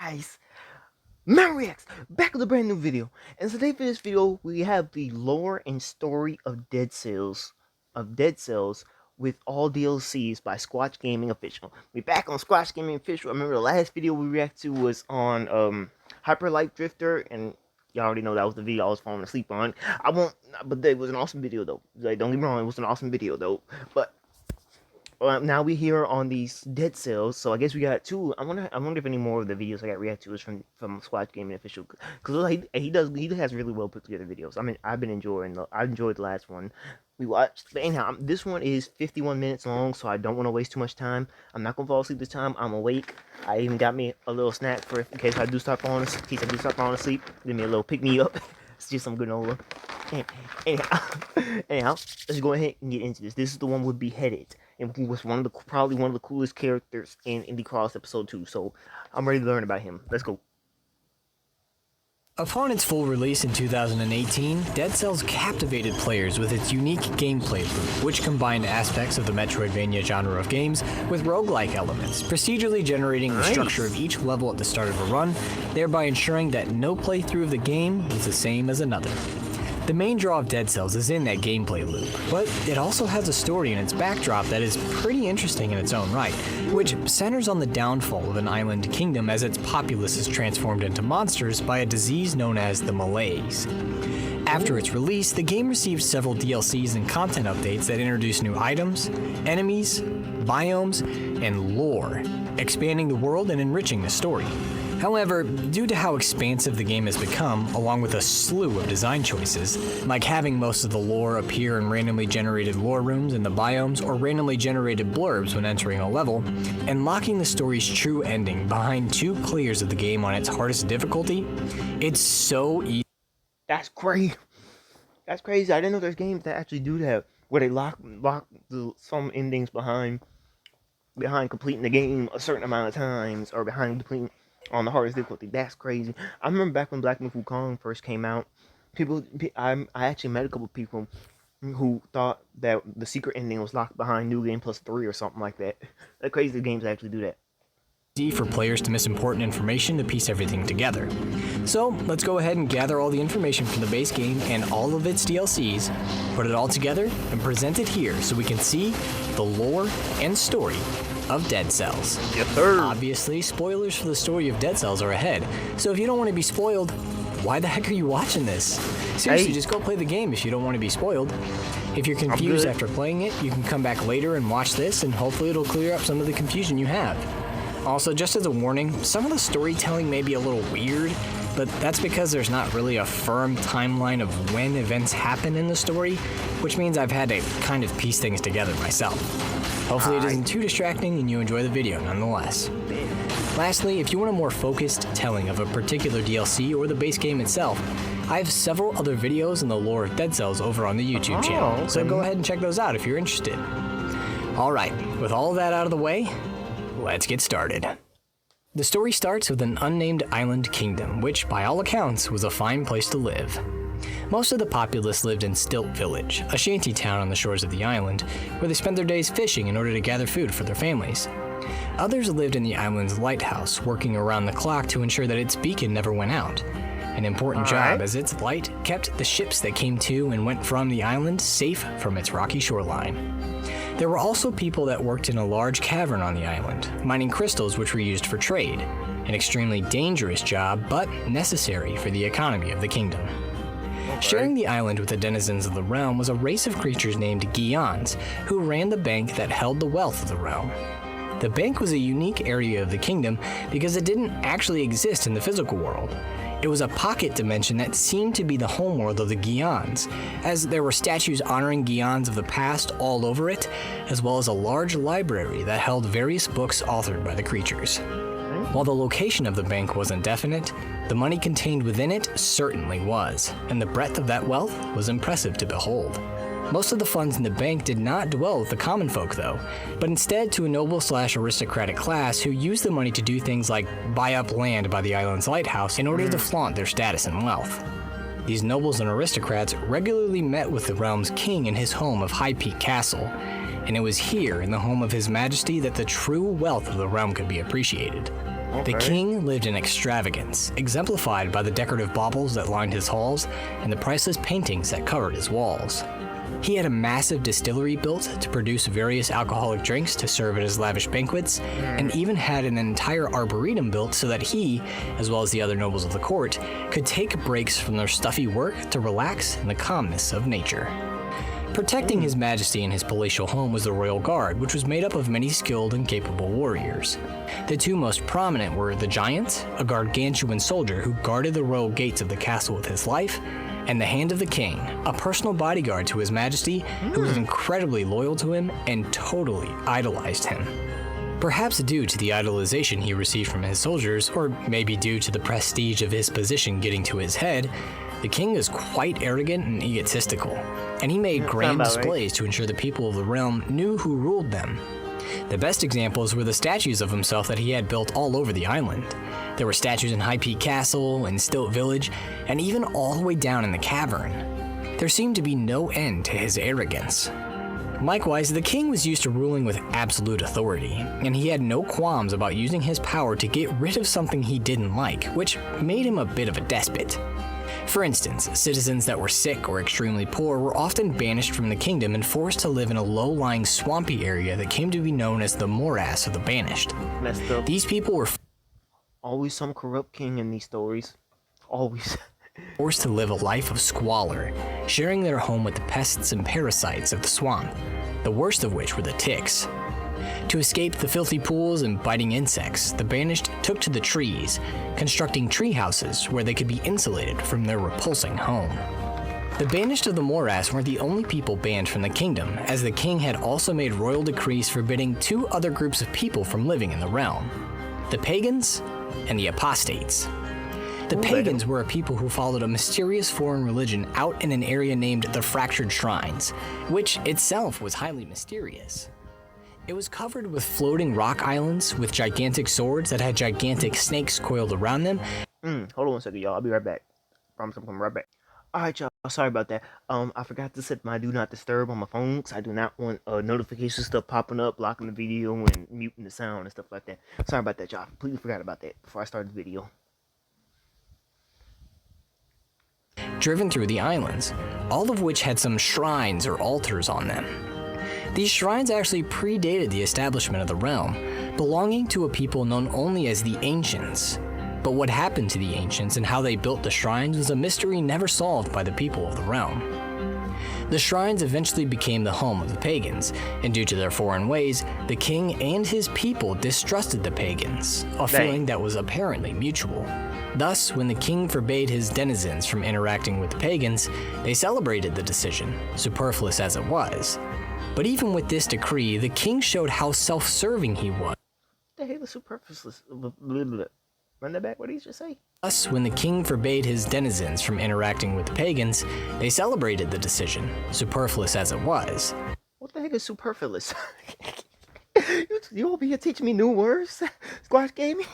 Guys, Mariax, back with a brand new video. And today for this video, we have the lore and story of Dead Cells with all DLCs by Squatch Gaming Official. We back on Squatch Gaming Official. I remember the last video we reacted to was on Hyper Light Drifter, and y'all already know that was the video I was falling asleep on. But it was an awesome video though. Like, don't get me wrong, it was an awesome video though. But now we here on these Dead Cells, so I guess we got two. I wonder if any more of the videos I got react to is from Squatch Gaming Official, because he has really well put together videos. I mean, I enjoyed the last one we watched. But anyhow, this one is 51 minutes long, so I don't want to waste too much time. I'm not gonna fall asleep this time. I'm awake. I even got me a little snack in case I do start falling asleep. Give me a little pick me up. It's just some granola. Anyhow, let's go ahead and get into this. This is the one with Beheaded, and who was probably one of the coolest characters in Indie Cross Episode 2. So I'm ready to learn about him. Let's go. Upon its full release in 2018, Dead Cells captivated players with its unique gameplay loop, which combined aspects of the Metroidvania genre of games with roguelike elements, procedurally generating the structure of each level at the start of a run, thereby ensuring that no playthrough of the game was the same as another. The main draw of Dead Cells is in that gameplay loop, but it also has a story in its backdrop that is pretty interesting in its own right, which centers on the downfall of an island kingdom as its populace is transformed into monsters by a disease known as the malaise. After its release, the game received several DLCs and content updates that introduced new items, enemies, biomes, and lore, expanding the world and enriching the story. However, due to how expansive the game has become, along with a slew of design choices, like having most of the lore appear in randomly generated lore rooms in the biomes or randomly generated blurbs when entering a level, and locking the story's true ending behind 2 clears of the game on its hardest difficulty, it's so easy. That's crazy. That's crazy. I didn't know there's games that actually do that, where they lock some endings behind completing the game a certain amount of times, or behind completing on the hardest difficulty. That's crazy. I remember back when Black Myth Wukong first came out, I actually met a couple of people who thought that the secret ending was locked behind New Game Plus 3 or something like that. That's crazy the games actually do that. For players to miss important information to piece everything together. So let's go ahead and gather all the information from the base game and all of its DLCs, put it all together, and present it here so we can see the lore and story of Dead Cells. Yes, sir. Obviously, spoilers for the story of Dead Cells are ahead, so if you don't want to be spoiled, why the heck are you watching this? Seriously, just go play the game if you don't want to be spoiled. If you're confused after playing it, you can come back later and watch this, and hopefully it'll clear up some of the confusion you have. Also, just as a warning, some of the storytelling may be a little weird, but that's because there's not really a firm timeline of when events happen in the story, which means I've had to kind of piece things together myself. Hopefully it isn't too distracting and you enjoy the video nonetheless. Lastly, if you want a more focused telling of a particular DLC or the base game itself, I have several other videos on the lore of Dead Cells over on the YouTube channel, so go ahead and check those out if you're interested. Alright, with all of that out of the way, let's get started. The story starts with an unnamed island kingdom, which by all accounts was a fine place to live. Most of the populace lived in Stilt Village, a shanty town on the shores of the island, where they spent their days fishing in order to gather food for their families. Others lived in the island's lighthouse, working around the clock to ensure that its beacon never went out. An important job, as its light kept the ships that came to and went from the island safe from its rocky shoreline. There were also people that worked in a large cavern on the island, mining crystals which were used for trade, an extremely dangerous job, but necessary for the economy of the kingdom. Sharing the island with the denizens of the realm was a race of creatures named Gions, who ran the bank that held the wealth of the realm. The bank was a unique area of the kingdom because it didn't actually exist in the physical world. It was a pocket dimension that seemed to be the homeworld of the Gions, as there were statues honoring Gions of the past all over it, as well as a large library that held various books authored by the creatures. While the location of the bank wasn't definite, the money contained within it certainly was, and the breadth of that wealth was impressive to behold. Most of the funds in the bank did not dwell with the common folk though, but instead to a noble/aristocratic class who used the money to do things like buy up land by the island's lighthouse in order to flaunt their status and wealth. These nobles and aristocrats regularly met with the realm's king in his home of High Peak Castle, and it was here in the home of His Majesty that the true wealth of the realm could be appreciated. The king lived in extravagance, exemplified by the decorative baubles that lined his halls and the priceless paintings that covered his walls. He had a massive distillery built to produce various alcoholic drinks to serve at his lavish banquets, and even had an entire arboretum built so that he, as well as the other nobles of the court, could take breaks from their stuffy work to relax in the calmness of nature. Protecting His Majesty and his palatial home was the Royal Guard, which was made up of many skilled and capable warriors. The two most prominent were the Giant, a gargantuan soldier who guarded the royal gates of the castle with his life, and the Hand of the King, a personal bodyguard to His Majesty who was incredibly loyal to him and totally idolized him. Perhaps due to the idolization he received from his soldiers, or maybe due to the prestige of his position getting to his head, the king was quite arrogant and egotistical, and he made grand displays to ensure the people of the realm knew who ruled them. The best examples were the statues of himself that he had built all over the island. There were statues in High Peak Castle, in Stilt Village, and even all the way down in the cavern. There seemed to be no end to his arrogance. Likewise, the king was used to ruling with absolute authority, and he had no qualms about using his power to get rid of something he didn't like, which made him a bit of a despot. For instance, citizens that were sick or extremely poor were often banished from the kingdom and forced to live in a low-lying swampy area that came to be known as the Morass of the Banished. Messed up. These people were always some corrupt king in these stories. Always. Forced to live a life of squalor, sharing their home with the pests and parasites of the swamp, the worst of which were the ticks. To escape the filthy pools and biting insects, the Banished took to the trees, constructing tree houses where they could be insulated from their repulsing home. The Banished of the Morass weren't the only people banned from the kingdom, as the king had also made royal decrees forbidding two other groups of people from living in the realm: the Pagans and the Apostates. The Pagans were a people who followed a mysterious foreign religion out in an area named the Fractured Shrines, which itself was highly mysterious. It was covered with floating rock islands with gigantic swords that had gigantic snakes coiled around them. Hold on 1 second, y'all. I'll be right back. Promise I'm coming right back. Alright, y'all. Sorry about that. I forgot to set my do not disturb on my phone because I do not want notification stuff popping up, blocking the video, and muting the sound and stuff like that. Sorry about that, y'all. Completely forgot about that before I started the video. Driven through the islands, all of which had some shrines or altars on them. These shrines actually predated the establishment of the realm, belonging to a people known only as the Ancients. But what happened to the Ancients and how they built the shrines was a mystery never solved by the people of the realm. The shrines eventually became the home of the Pagans, and due to their foreign ways, the king and his people distrusted the Pagans, a feeling that was apparently mutual. Thus, when the king forbade his denizens from interacting with the Pagans, they celebrated the decision, superfluous as it was. But even with this decree, the king showed how self-serving he was. The hell is superfluous? Run that back, what did he just say? Thus, when the king forbade his denizens from interacting with the Pagans, they celebrated the decision, superfluous as it was. What the heck is superfluous? You over here teaching me new words? Squash Gaming?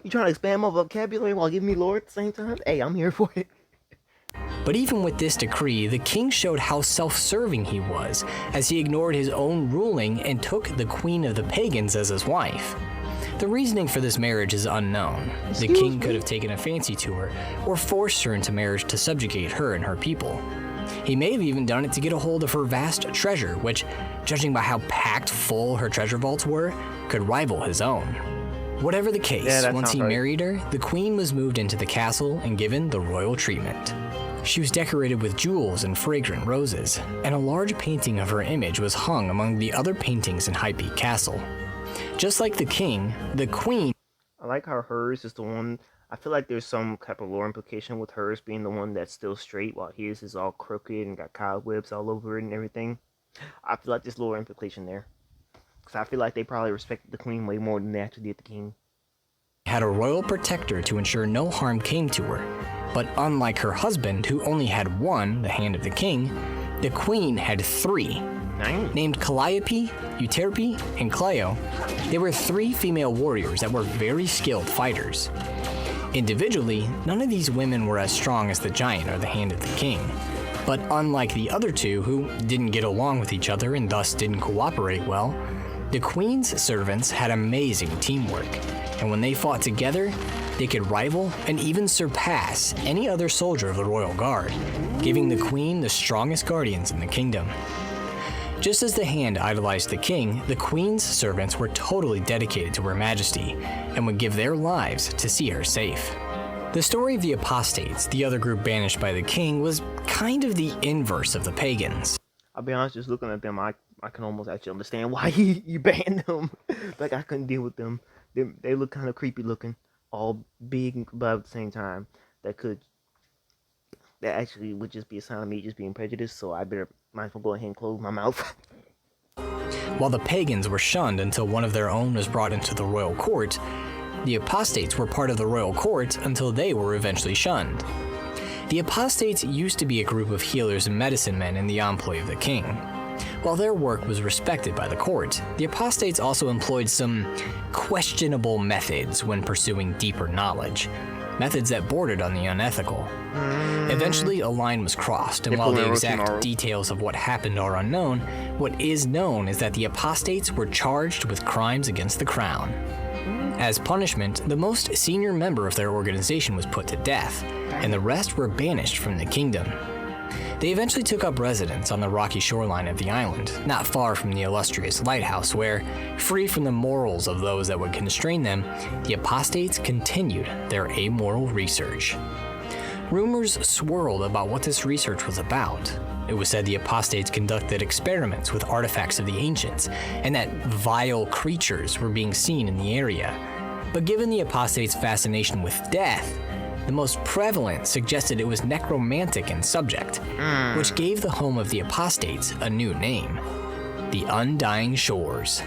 You trying to expand my vocabulary while giving me lore at the same time? Hey, I'm here for it. But even with this decree, the king showed how self-serving he was, as he ignored his own ruling and took the queen of the Pagans as his wife. The reasoning for this marriage is unknown. The king could have taken a fancy to her, or forced her into marriage to subjugate her and her people. He may have even done it to get a hold of her vast treasure, which, judging by how packed full her treasure vaults were, could rival his own. Whatever the case, once he married her, the queen was moved into the castle and given the royal treatment. She was decorated with jewels and fragrant roses, and a large painting of her image was hung among the other paintings in High Peak Castle. Just like the king, the queen... I like how hers is the one... I feel like there's some type of lore implication with hers being the one that's still straight, while his is all crooked and got cobwebs all over it and everything. I feel like there's lore implication there. Because I feel like they probably respected the queen way more than they actually did the king. Had a royal protector to ensure no harm came to her. But unlike her husband, who only had one, the Hand of the King, the queen had three. Named Calliope, Euterpe, and Clio, they were three female warriors that were very skilled fighters. Individually, none of these women were as strong as the Giant or the Hand of the King. But unlike the other two, who didn't get along with each other and thus didn't cooperate well, the Queen's servants had amazing teamwork. and when they fought together, they could rival and even surpass any other soldier of the royal guard, giving the queen the strongest guardians in the kingdom. Just as the Hand idolized the king, the queen's servants were totally dedicated to Her Majesty and would give their lives to see her safe. The story of the apostates, the other group banished by the king, was kind of the inverse of the pagans. I'll be honest, just looking at them, I can almost actually understand why you banned them. Like, I couldn't deal with them. They look kind of creepy looking, all big, but at the same time, that actually would just be a sign of me just being prejudiced, so I might as well go ahead and close my mouth. While the pagans were shunned until one of their own was brought into the royal court, the apostates were part of the royal court until they were eventually shunned. The apostates used to be a group of healers and medicine men in the employ of the king. While their work was respected by the court, the apostates also employed some questionable methods when pursuing deeper knowledge, methods that bordered on the unethical. Eventually, a line was crossed, and while the exact details of what happened are unknown, what is known is that the apostates were charged with crimes against the crown. As punishment, the most senior member of their organization was put to death, and the rest were banished from the kingdom. They eventually took up residence on the rocky shoreline of the island, not far from the illustrious lighthouse where, free from the morals of those that would constrain them, the apostates continued their amoral research. Rumors swirled about what this research was about. It was said the apostates conducted experiments with artifacts of the ancients, and that vile creatures were being seen in the area. But given the apostates' fascination with death, the most prevalent suggested it was necromantic in subject, which gave the home of the apostates a new name: the Undying Shores.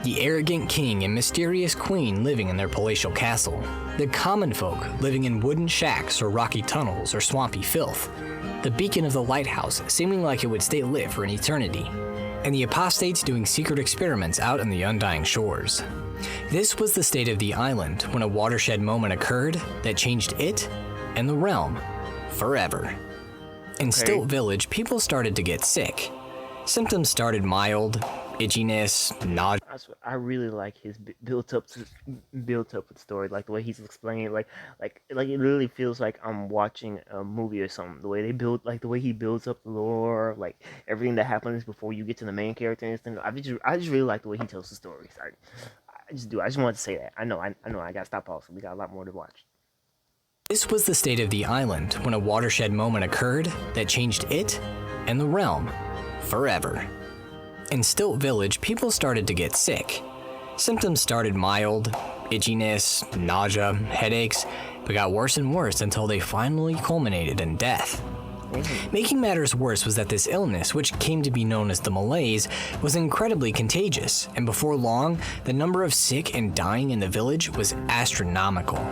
The arrogant king and mysterious queen living in their palatial castle, the common folk living in wooden shacks or rocky tunnels or swampy filth, the beacon of the lighthouse seeming like it would stay lit for an eternity, and the apostates doing secret experiments out in the Undying Shores. This was the state of the island when a watershed moment occurred that changed it and the realm forever. In Stilt Village, people started to get sick. Symptoms started mild, itchiness, nausea. I really like his built up with the story, like the way he's explaining it, like it literally feels like I'm watching a movie or something. The way they build, like the way he builds up the lore, like everything that happens before you get to the main character and everything. I just really like the way he tells the stories. I just do. I just wanted to say that. I know. I gotta stop pausing. We got a lot more to watch. This was the state of the island when a watershed moment occurred that changed it and the realm forever. In Stilt Village, people started to get sick. Symptoms started mild, itchiness, nausea, headaches, but got worse and worse until they finally culminated in death. Making matters worse was that this illness, which came to be known as the malaise, was incredibly contagious, and before long, the number of sick and dying in the village was astronomical.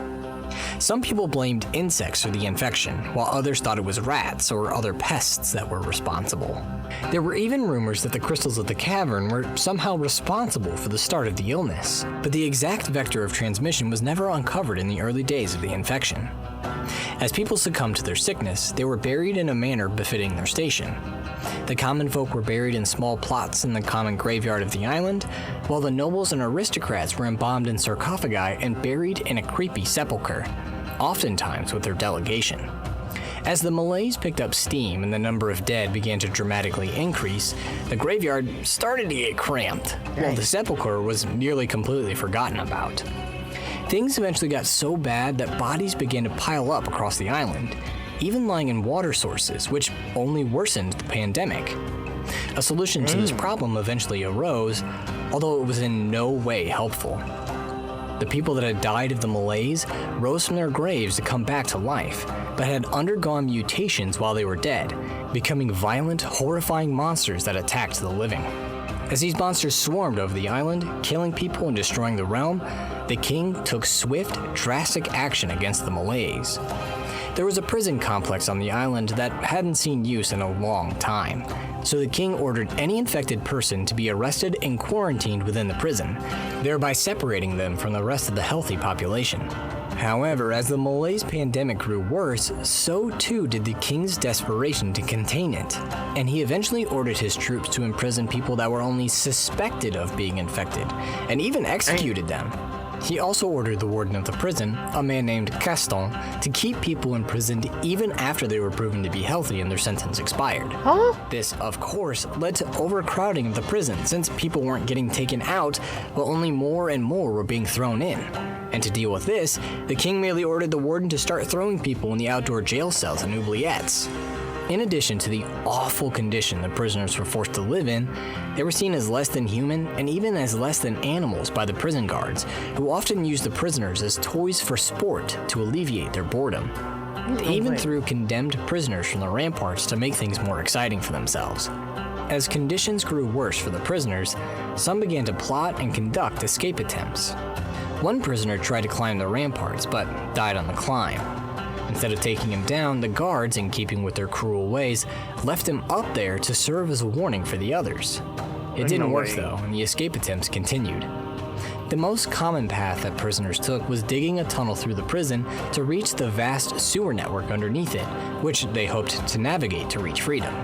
Some people blamed insects for the infection, while others thought it was rats or other pests that were responsible. There were even rumors that the crystals of the cavern were somehow responsible for the start of the illness, but the exact vector of transmission was never uncovered in the early days of the infection. As people succumbed to their sickness, they were buried in a manner befitting their station. The common folk were buried in small plots in the common graveyard of the island, while the nobles and aristocrats were embalmed in sarcophagi and buried in a creepy sepulchre, oftentimes with their delegation. As the malaise picked up steam and the number of dead began to dramatically increase, the graveyard started to get cramped, while the sepulchre was nearly completely forgotten about. Things eventually got so bad that bodies began to pile up across the island, even lying in water sources, which only worsened the pandemic. A solution to this problem eventually arose, although it was in no way helpful. The people that had died of the malaise rose from their graves to come back to life, but had undergone mutations while they were dead, becoming violent, horrifying monsters that attacked the living. As these monsters swarmed over the island, killing people and destroying the realm, the king took swift, drastic action against the malaise. There was a prison complex on the island that hadn't seen use in a long time, so the king ordered any infected person to be arrested and quarantined within the prison, thereby separating them from the rest of the healthy population. However, as the malaise pandemic grew worse, so too did the king's desperation to contain it, and he eventually ordered his troops to imprison people that were only suspected of being infected, and even executed them. He also ordered the warden of the prison, a man named Gaston, to keep people imprisoned even after they were proven to be healthy and their sentence expired. Huh? This, of course, led to overcrowding of the prison since people weren't getting taken out, while only more and more were being thrown in. And to deal with this, the king merely ordered the warden to start throwing people in the outdoor jail cells and oubliettes. In addition to the awful condition the prisoners were forced to live in, they were seen as less than human and even as less than animals by the prison guards, who often used the prisoners as toys for sport to alleviate their boredom. They even threw condemned prisoners from the ramparts to make things more exciting for themselves. As conditions grew worse for the prisoners, some began to plot and conduct escape attempts. One prisoner tried to climb the ramparts, but died on the climb. Instead of taking him down, the guards, in keeping with their cruel ways, left him up there to serve as a warning for the others. It didn't work though, and the escape attempts continued. The most common path that prisoners took was digging a tunnel through the prison to reach the vast sewer network underneath it, which they hoped to navigate to reach freedom.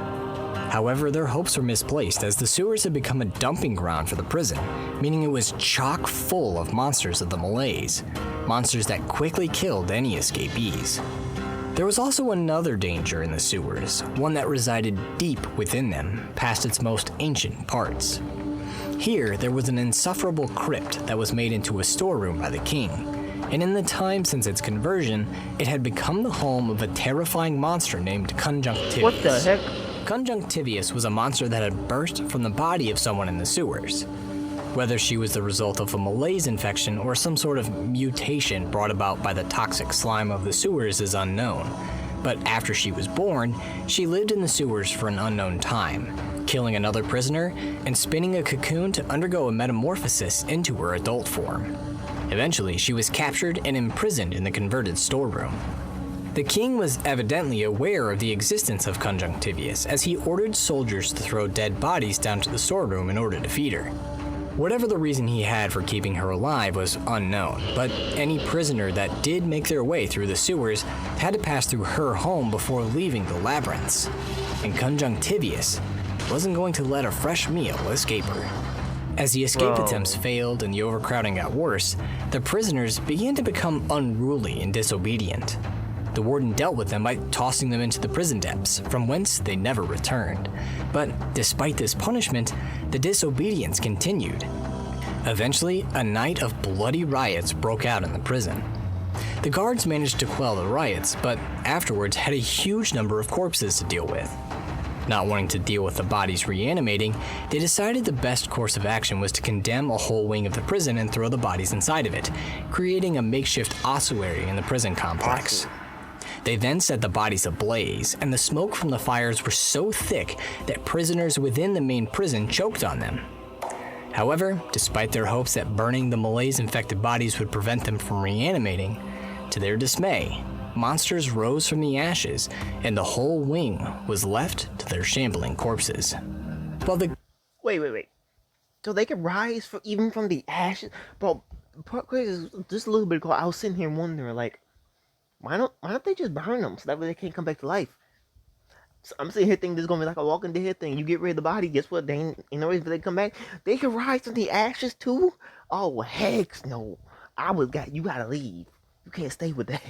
However, their hopes were misplaced as the sewers had become a dumping ground for the prison, meaning it was chock full of monsters of the Malays, monsters that quickly killed any escapees. There was also another danger in the sewers, one that resided deep within them, past its most ancient parts. Here, there was an insufferable crypt that was made into a storeroom by the king, and in the time since its conversion, it had become the home of a terrifying monster named Conjunctivius. What the heck? Conjunctivius was a monster that had burst from the body of someone in the sewers. Whether she was the result of a malaise infection or some sort of mutation brought about by the toxic slime of the sewers is unknown. But after she was born, she lived in the sewers for an unknown time, killing another prisoner and spinning a cocoon to undergo a metamorphosis into her adult form. Eventually, she was captured and imprisoned in the converted storeroom. The king was evidently aware of the existence of Conjunctivius, as he ordered soldiers to throw dead bodies down to the storeroom in order to feed her. Whatever the reason he had for keeping her alive was unknown, but any prisoner that did make their way through the sewers had to pass through her home before leaving the labyrinths. And Conjunctivius wasn't going to let a fresh meal escape her. As the escape attempts failed and the overcrowding got worse, the prisoners began to become unruly and disobedient. The warden dealt with them by tossing them into the prison depths, from whence they never returned. But despite this punishment, the disobedience continued. Eventually, a night of bloody riots broke out in the prison. The guards managed to quell the riots, but afterwards had a huge number of corpses to deal with. Not wanting to deal with the bodies reanimating, they decided the best course of action was to condemn a whole wing of the prison and throw the bodies inside of it, creating a makeshift ossuary in the prison complex. They then set the bodies ablaze, and the smoke from the fires were so thick that prisoners within the main prison choked on them. However, despite their hopes that burning the malaise-infected bodies would prevent them from reanimating, to their dismay, monsters rose from the ashes, and the whole wing was left to their shambling corpses. While the Wait. So they can rise even from the ashes? Bro, part crazy is just a little bit ago, I was sitting here wondering, like, why don't they just burn them so that way they can't come back to life? So I'm sitting here thinking this is gonna be like a Walking Dead thing. You get rid of the body, guess what? They ain't no reason for they come back. They can rise from the ashes too? Oh heck no! You gotta leave. You can't stay with that.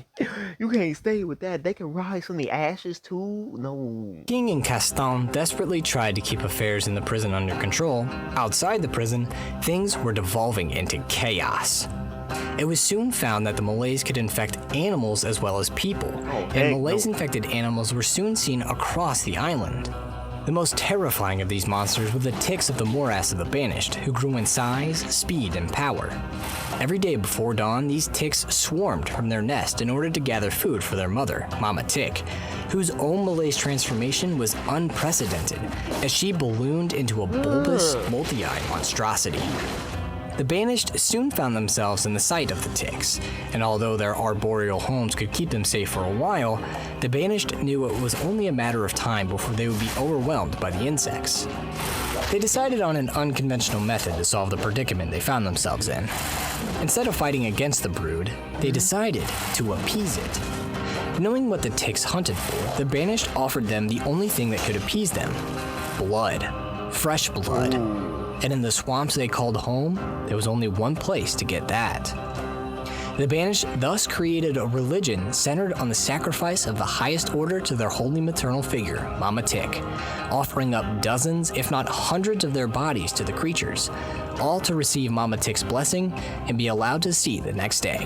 You can't stay with that. They can rise from the ashes too? No. king and Gaston desperately tried to keep affairs in the prison under control. Outside the prison, things were devolving into chaos. It was soon found that the Malays could infect animals as well as people, and Malaise-infected animals were soon seen across the island. The most terrifying of these monsters were the ticks of the morass of the Banished, who grew in size, speed, and power. Every day before dawn, these ticks swarmed from their nest in order to gather food for their mother, Mama Tick, whose own Malaise transformation was unprecedented, as she ballooned into a bulbous, multi-eyed monstrosity. The Banished soon found themselves in the sight of the ticks, and although their arboreal homes could keep them safe for a while, the Banished knew it was only a matter of time before they would be overwhelmed by the insects. They decided on an unconventional method to solve the predicament they found themselves in. Instead of fighting against the brood, they decided to appease it. Knowing what the ticks hunted for, the Banished offered them the only thing that could appease them: blood. Fresh blood. And in the swamps they called home, there was only one place to get that: The Banished thus created a religion centered on the sacrifice of the highest order to their holy maternal figure, Mama Tick, offering up dozens, if not hundreds of their bodies to the creatures, all to receive Mama Tick's blessing and be allowed to see the next day.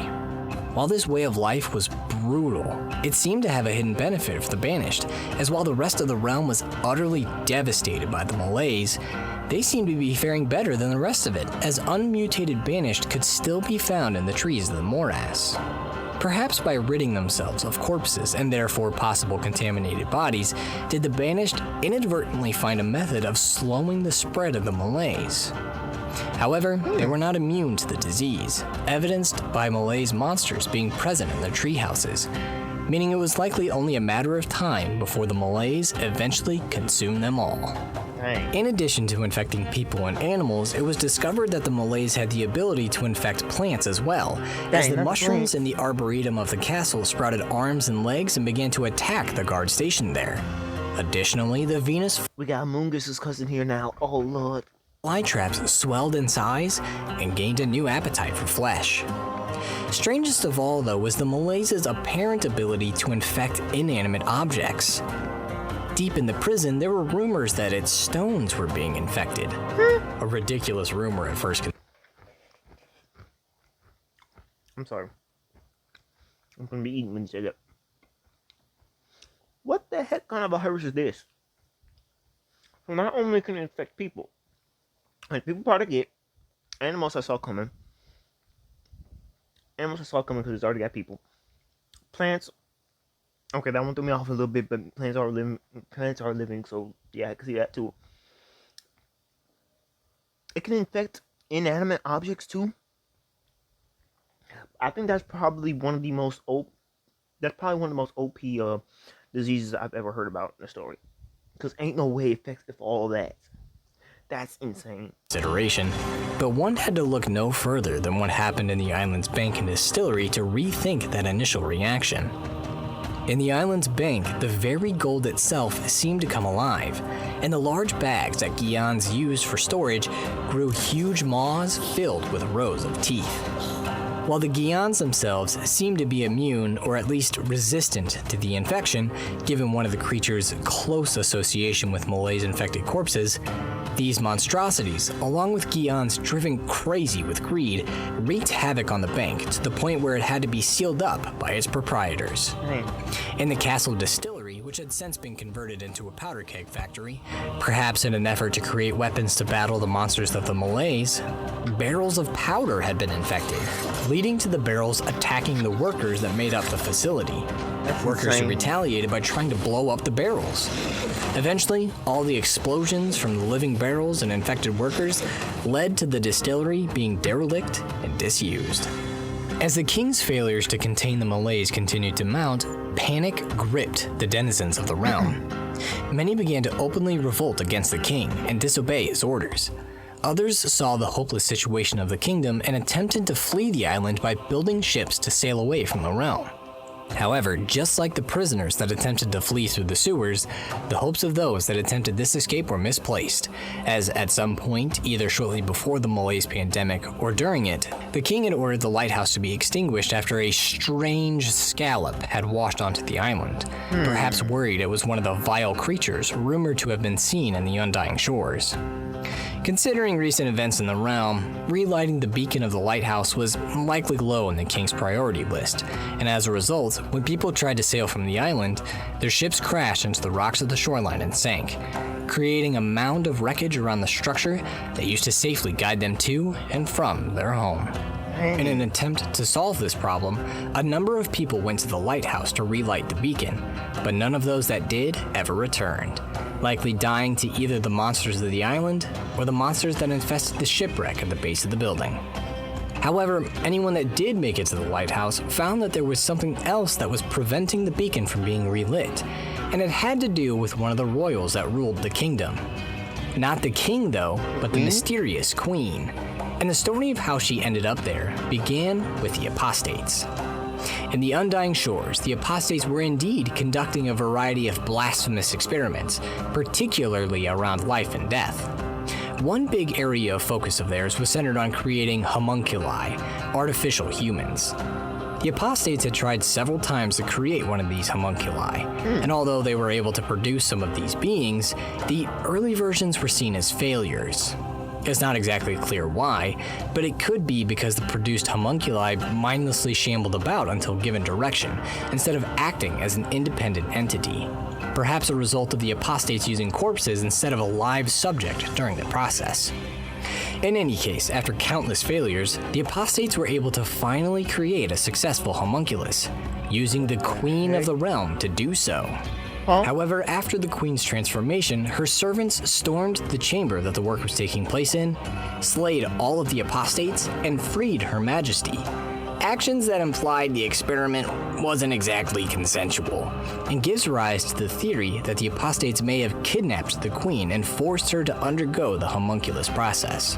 While this way of life was brutal, it seemed to have a hidden benefit for the Banished, as while the rest of the realm was utterly devastated by the malaise, they seemed to be faring better than the rest of it, as unmutated Banished could still be found in the trees of the morass. Perhaps by ridding themselves of corpses and therefore possible contaminated bodies, did the Banished inadvertently find a method of slowing the spread of the malaise. However, they were not immune to the disease, evidenced by malaise monsters being present in their tree houses, meaning it was likely only a matter of time before the malaise eventually consumed them all. In addition to infecting people and animals, it was discovered that the malaise had the ability to infect plants as well, as the mushrooms in the arboretum of the castle sprouted arms and legs and began to attack the guard stationed there. Additionally, the Venus We got Mungus's cousin here now. Oh, Lord. flytraps swelled in size and gained a new appetite for flesh. Strangest of all, though, was the malaise's apparent ability to infect inanimate objects. Deep in the prison, there were rumors that its stones were being infected. A ridiculous rumor at first. I'm sorry. I'm gonna be eating when you say that. What the heck kind of a virus is this? So not only can it infect people, and people probably get animals I saw coming. Animals I saw coming because it's already got people. Plants. Okay, that one threw me off a little bit, but plants are living. Plants are living, so yeah, I can see that too. It can infect inanimate objects too. I think that's probably one of the most OP diseases I've ever heard about in a story. Because ain't no way it affects all that. That's insane. Consideration, but one had to look no further than what happened in the island's bank and distillery to rethink that initial reaction. In the island's bank, the very gold itself seemed to come alive, and the large bags that Gians used for storage grew huge maws filled with rows of teeth. While the Gians themselves seemed to be immune or at least resistant to the infection, given one of the creature's close association with malaise-infected corpses, these monstrosities, along with Gians driven crazy with greed, wreaked havoc on the bank to the point where it had to be sealed up by its proprietors. In the castle distillery, which had since been converted into a powder keg factory, perhaps in an effort to create weapons to battle the monsters of the malaise, barrels of powder had been infected, leading to the barrels attacking the workers that made up the facility. Workers retaliated by trying to blow up the barrels. Eventually, all the explosions from the living barrels and infected workers led to the distillery being derelict and disused. As the king's failures to contain the malaise continued to mount, panic gripped the denizens of the realm. Many began to openly revolt against the king and disobey his orders. Others saw the hopeless situation of the kingdom and attempted to flee the island by building ships to sail away from the realm. However, just like the prisoners that attempted to flee through the sewers, the hopes of those that attempted this escape were misplaced, as at some point, either shortly before the malaise pandemic or during it, the king had ordered the lighthouse to be extinguished after a strange scallop had washed onto the island, perhaps worried it was one of the vile creatures rumored to have been seen in the Undying Shores. Considering recent events in the realm, relighting the beacon of the lighthouse was likely low on the king's priority list, and as a result, when people tried to sail from the island, their ships crashed into the rocks of the shoreline and sank, creating a mound of wreckage around the structure that used to safely guide them to and from their home. In an attempt to solve this problem, a number of people went to the lighthouse to relight the beacon, but none of those that did ever returned, likely dying to either the monsters of the island or the monsters that infested the shipwreck at the base of the building. However, anyone that did make it to the lighthouse found that there was something else that was preventing the beacon from being relit, and it had to do with one of the royals that ruled the kingdom. Not the king, though, but the mysterious queen. And the story of how she ended up there began with the apostates. In the Undying Shores, the apostates were indeed conducting a variety of blasphemous experiments, particularly around life and death. One big area of focus of theirs was centered on creating homunculi, artificial humans. The apostates had tried several times to create one of these homunculi, and although they were able to produce some of these beings, the early versions were seen as failures. It's not exactly clear why, but it could be because the produced homunculi mindlessly shambled about until given direction, instead of acting as an independent entity. Perhaps a result of the apostates using corpses instead of a live subject during the process. In any case, after countless failures, the apostates were able to finally create a successful homunculus, using the Queen of the Realm to do so. However, after the Queen's transformation, her servants stormed the chamber that the work was taking place in, slayed all of the apostates, and freed Her Majesty. Actions that implied the experiment wasn't exactly consensual, and gives rise to the theory that the apostates may have kidnapped the Queen and forced her to undergo the homunculus process.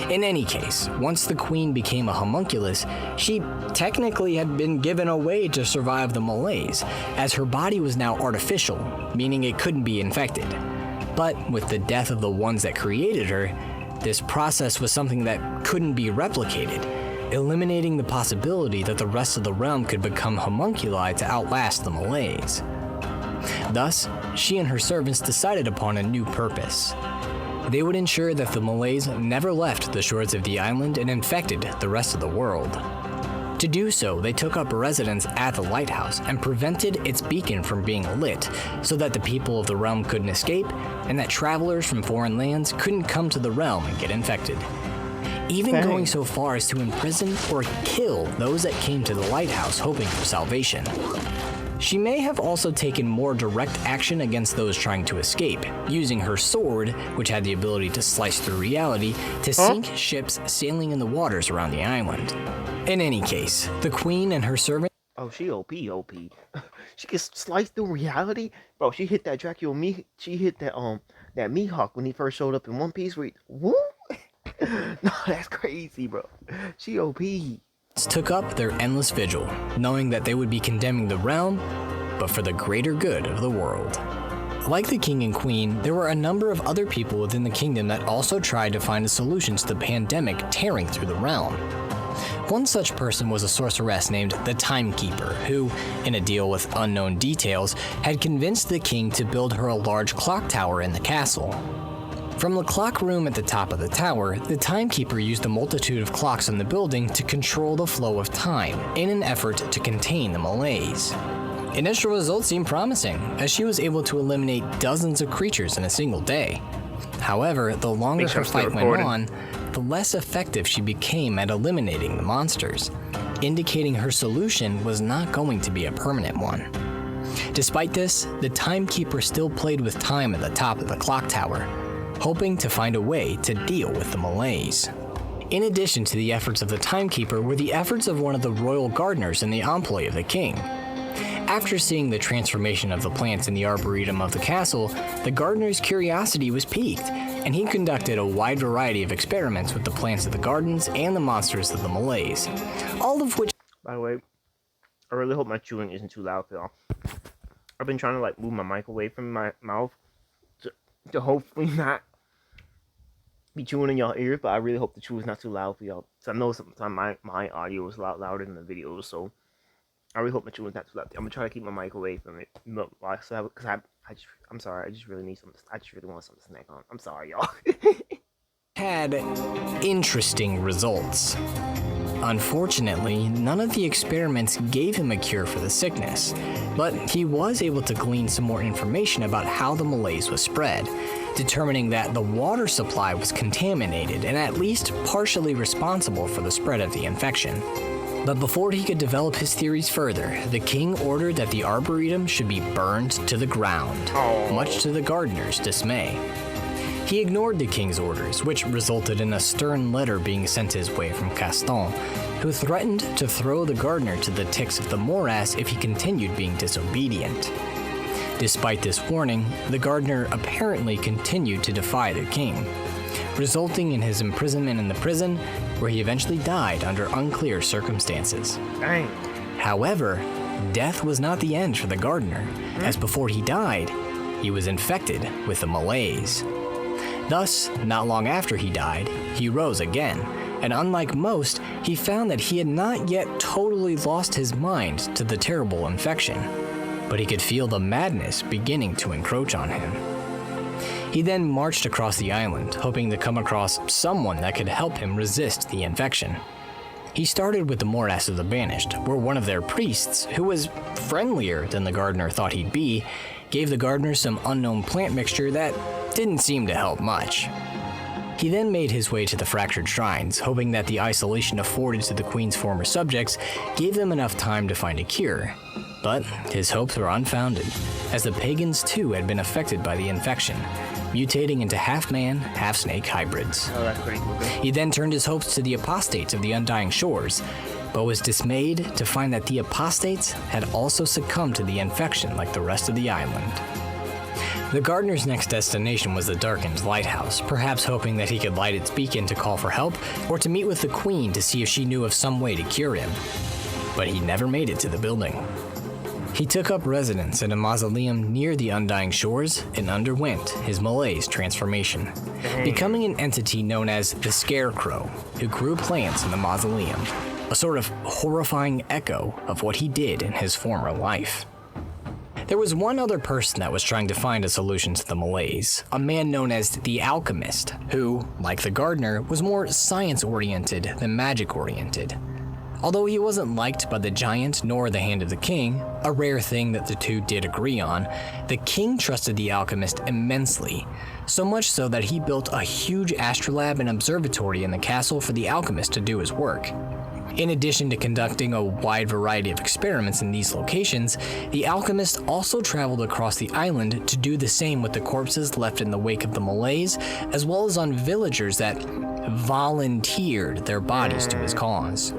In any case, once the Queen became a homunculus, she technically had been given away to survive the malaise, as her body was now artificial, meaning it couldn't be infected. But with the death of the ones that created her, this process was something that couldn't be replicated, eliminating the possibility that the rest of the realm could become homunculi to outlast the malaise. Thus, she and her servants decided upon a new purpose. They would ensure that the malaise never left the shores of the island and infected the rest of the world. To do so, they took up residence at the lighthouse and prevented its beacon from being lit so that the people of the realm couldn't escape and that travelers from foreign lands couldn't come to the realm and get infected. Even going so far as to imprison or kill those that came to the lighthouse hoping for salvation. She may have also taken more direct action against those trying to escape, using her sword, which had the ability to slice through reality, to sink ships sailing in the waters around the island. In any case, the Queen and her servant... Oh, she OP. She can slice through reality? Bro, she hit that she hit that Mihawk when he first showed up in One Piece where woo! No, that's crazy, bro. She OP. Took up their endless vigil, knowing that they would be condemning the realm, but for the greater good of the world. Like the king and queen, there were a number of other people within the kingdom that also tried to find a solution to the pandemic tearing through the realm. One such person was a sorceress named the Timekeeper, who, in a deal with unknown details, had convinced the king to build her a large clock tower in the castle. From the clock room at the top of the tower, the Timekeeper used a multitude of clocks in the building to control the flow of time in an effort to contain the malaise. Initial results seemed promising, as she was able to eliminate dozens of creatures in a single day. However, the longer her fight went on, the less effective she became at eliminating the monsters, indicating her solution was not going to be a permanent one. Despite this, the Timekeeper still played with time at the top of the clock tower, hoping to find a way to deal with the malaise. In addition to the efforts of the Timekeeper were the efforts of one of the royal gardeners in the employ of the king. After seeing the transformation of the plants in the arboretum of the castle, the gardener's curiosity was piqued, and he conducted a wide variety of experiments with the plants of the gardens and the monsters of the malaise, all of which... By the way, I really hope my chewing isn't too loud for y'all. I've been trying to move my mic away from my mouth to hopefully not be chewing in y'all ears, but I really hope the chew is not too loud for y'all. So I know sometimes my audio is a lot louder than the video, so I really hope my chew is not too loud. I'm gonna try to keep my mic away from it, because I'm sorry, I just really need something. I just really want something to snack on. I'm sorry, y'all. had interesting results. Unfortunately, none of the experiments gave him a cure for the sickness, but he was able to glean some more information about how the malaise was spread, determining that the water supply was contaminated and at least partially responsible for the spread of the infection. But before he could develop his theories further, the king ordered that the arboretum should be burned to the ground, much to the gardener's dismay. He ignored the king's orders, which resulted in a stern letter being sent his way from Gaston, who threatened to throw the gardener to the ticks of the morass if he continued being disobedient. Despite this warning, the gardener apparently continued to defy the king, resulting in his imprisonment in the prison, where he eventually died under unclear circumstances. Dang. However, death was not the end for the gardener, as before he died, he was infected with the malaise. Thus, not long after he died, he rose again, and unlike most, he found that he had not yet totally lost his mind to the terrible infection, but he could feel the madness beginning to encroach on him. He then marched across the island, hoping to come across someone that could help him resist the infection. He started with the Morass of the Banished, where one of their priests, who was friendlier than the gardener thought he'd be, gave the gardener some unknown plant mixture that didn't seem to help much. He then made his way to the Fractured Shrines, hoping that the isolation afforded to the Queen's former subjects gave them enough time to find a cure. But his hopes were unfounded, as the pagans too had been affected by the infection, mutating into half-man, half-snake hybrids. Oh, that's pretty cool. He then turned his hopes to the apostates of the Undying Shores, but was dismayed to find that the apostates had also succumbed to the infection like the rest of the island. The gardener's next destination was the darkened lighthouse, perhaps hoping that he could light its beacon to call for help, or to meet with the Queen to see if she knew of some way to cure him. But he never made it to the building. He took up residence in a mausoleum near the Undying Shores and underwent his malaise transformation, becoming an entity known as the Scarecrow, who grew plants in the mausoleum, a sort of horrifying echo of what he did in his former life. There was one other person that was trying to find a solution to the malaise, a man known as the Alchemist, who, like the gardener, was more science-oriented than magic-oriented. Although he wasn't liked by the giant nor the Hand of the King, a rare thing that the two did agree on, the king trusted the alchemist immensely, so much so that he built a huge astrolabe and observatory in the castle for the alchemist to do his work. In addition to conducting a wide variety of experiments in these locations, the alchemist also traveled across the island to do the same with the corpses left in the wake of the malaise, as well as on villagers that volunteered their bodies to his cause.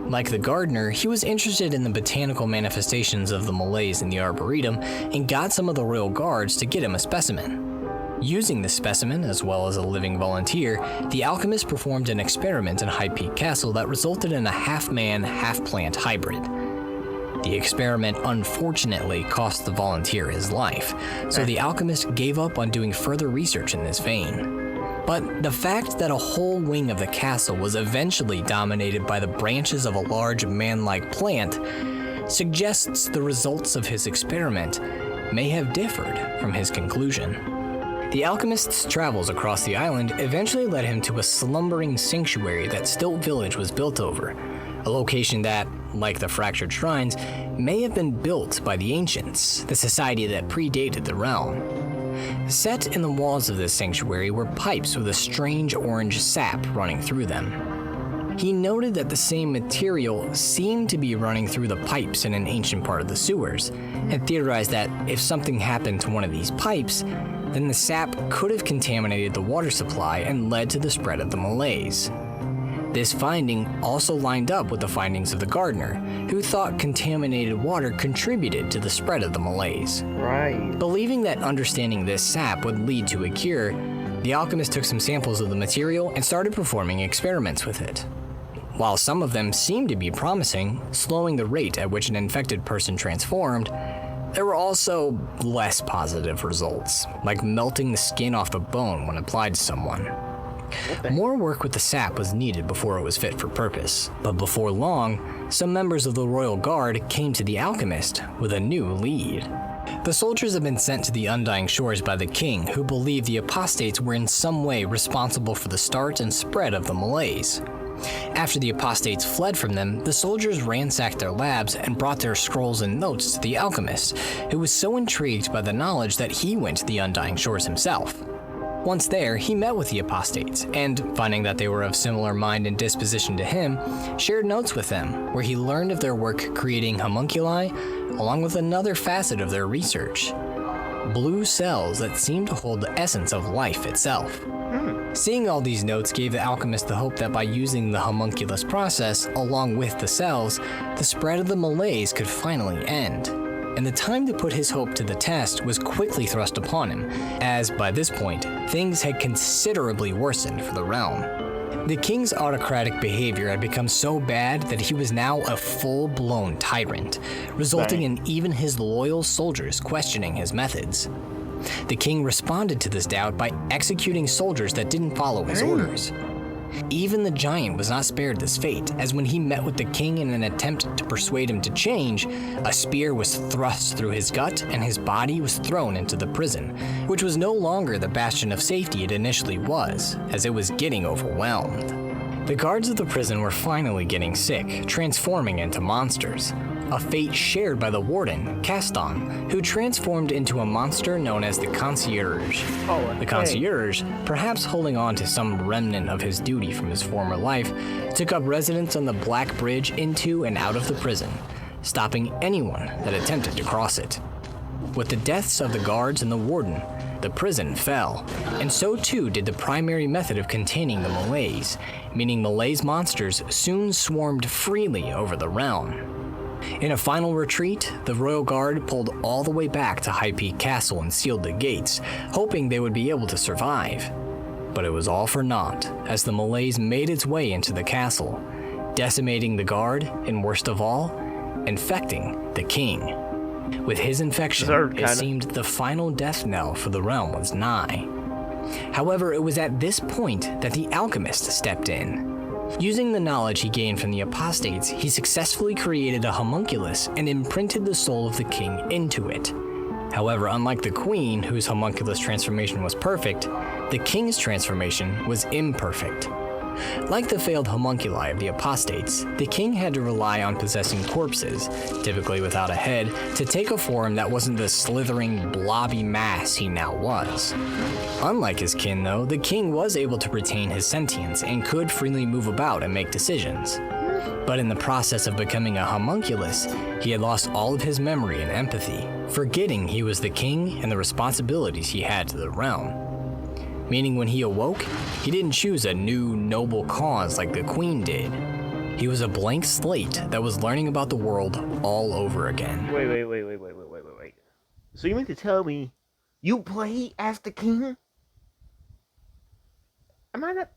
Like the gardener, he was interested in the botanical manifestations of the malaise in the Arboretum and got some of the royal guards to get him a specimen. Using the specimen, as well as a living volunteer, the alchemist performed an experiment in High Peak Castle that resulted in a half-man, half-plant hybrid. The experiment unfortunately cost the volunteer his life, so the alchemist gave up on doing further research in this vein. But the fact that a whole wing of the castle was eventually dominated by the branches of a large man-like plant suggests the results of his experiment may have differed from his conclusion. The alchemist's travels across the island eventually led him to a slumbering sanctuary that Stilt Village was built over, a location that, like the Fractured Shrines, may have been built by the Ancients, the society that predated the realm. Set in the walls of this sanctuary were pipes with a strange orange sap running through them. He noted that the same material seemed to be running through the pipes in an ancient part of the sewers, and theorized that if something happened to one of these pipes, then the sap could have contaminated the water supply and led to the spread of the malaise. This finding also lined up with the findings of the gardener, who thought contaminated water contributed to the spread of the malaise. Right. Believing that understanding this sap would lead to a cure, the alchemist took some samples of the material and started performing experiments with it. While some of them seemed to be promising, slowing the rate at which an infected person transformed, there were also less positive results, like melting the skin off a bone when applied to someone. More work with the sap was needed before it was fit for purpose, but before long, some members of the royal guard came to the alchemist with a new lead. The soldiers had been sent to the Undying Shores by the king, who believed the apostates were in some way responsible for the start and spread of the malaise. After the apostates fled from them, the soldiers ransacked their labs and brought their scrolls and notes to the alchemist, who was so intrigued by the knowledge that he went to the Undying Shores himself. Once there, he met with the apostates, and, finding that they were of similar mind and disposition to him, shared notes with them, where he learned of their work creating homunculi, along with another facet of their research: blue cells that seemed to hold the essence of life itself. Seeing all these notes gave the alchemist the hope that by using the homunculus process, along with the cells, the spread of the malaise could finally end. And the time to put his hope to the test was quickly thrust upon him, as by this point, things had considerably worsened for the realm. The king's autocratic behavior had become so bad that he was now a full-blown tyrant, resulting in even his loyal soldiers questioning his methods. The king responded to this doubt by executing soldiers that didn't follow his orders. Even the giant was not spared this fate, as when he met with the king in an attempt to persuade him to change, a spear was thrust through his gut and his body was thrown into the prison, which was no longer the bastion of safety it initially was, as it was getting overwhelmed. The guards of the prison were finally getting sick, transforming into monsters. A fate shared by the warden, Caston, who transformed into a monster known as the Concierge. The Concierge, perhaps holding on to some remnant of his duty from his former life, took up residence on the Black Bridge into and out of the prison, stopping anyone that attempted to cross it. With the deaths of the guards and the warden, the prison fell, and so too did the primary method of containing the Malaise, meaning Malaise monsters soon swarmed freely over the realm. In a final retreat, the Royal Guard pulled all the way back to High Peak Castle and sealed the gates, hoping they would be able to survive. But it was all for naught, as the Malaise made its way into the castle, decimating the guard, and worst of all, infecting the king. With his infection, it seemed the final death knell for the realm was nigh. However, it was at this point that the alchemist stepped in. Using the knowledge he gained from the apostates, he successfully created a homunculus and imprinted the soul of the king into it. However, unlike the queen, whose homunculus transformation was perfect, the king's transformation was imperfect. Like the failed homunculi of the apostates, the king had to rely on possessing corpses, typically without a head, to take a form that wasn't the slithering, blobby mass he now was. Unlike his kin, though, the king was able to retain his sentience and could freely move about and make decisions. But in the process of becoming a homunculus, he had lost all of his memory and empathy, forgetting he was the king and the responsibilities he had to the realm. Meaning when he awoke, he didn't choose a new, noble cause like the queen did. He was a blank slate that was learning about the world all over again. Wait. So you mean to tell me you play as the king? Am I not...